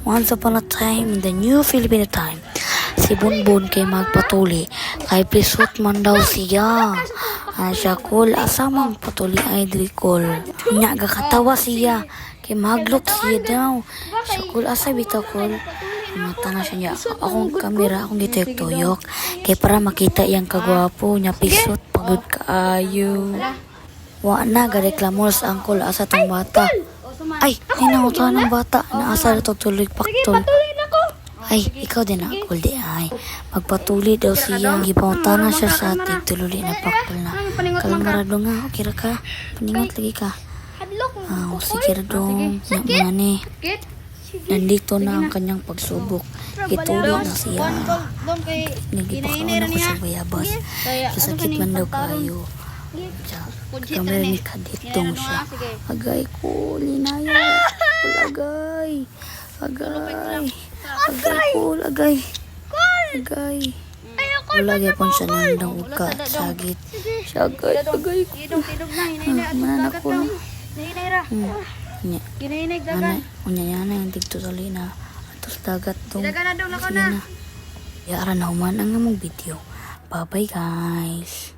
Once upon a time in the new Filipino time, si Bunbun kay magpatuli kay pisot man daw siya. Siya kul asamang patuli ay drikol. Nya gakatawa siya kay maglok siya daw. Siya kul asa bitaw kul. Mata na siya niya. Akong kamera, akong gituyok kay para makita yang kagwapo niya pisot pagod kaayo. Wa na gareklamo sa angkol asa tong bata. Ay nangutan ng bata na asa ito tuloy paktol. Ay, ikaw din ako, di ay. Magpatuloy daw siya. Gipaunta na siya sa ating tuloy na paktol na. Kalambarado nga, okay ra ka. Paningot lagi ka. Sige ra dong. Mga ni. Nandito na ang kanyang pagsubok. Ituloy na siya. Nagipakaon ako sa bayabas. Kasakit man daw kayo. Kamera ni kaditong siya. Agay ko, linaya. Agay. Agay. Agay. Wala gyapon siya nandang uka sagit. Siya agay. Manan ako. Unya na yung tigtutuli na atos dagat dong. Sige na. Yara na human ang among video. Bye bye guys.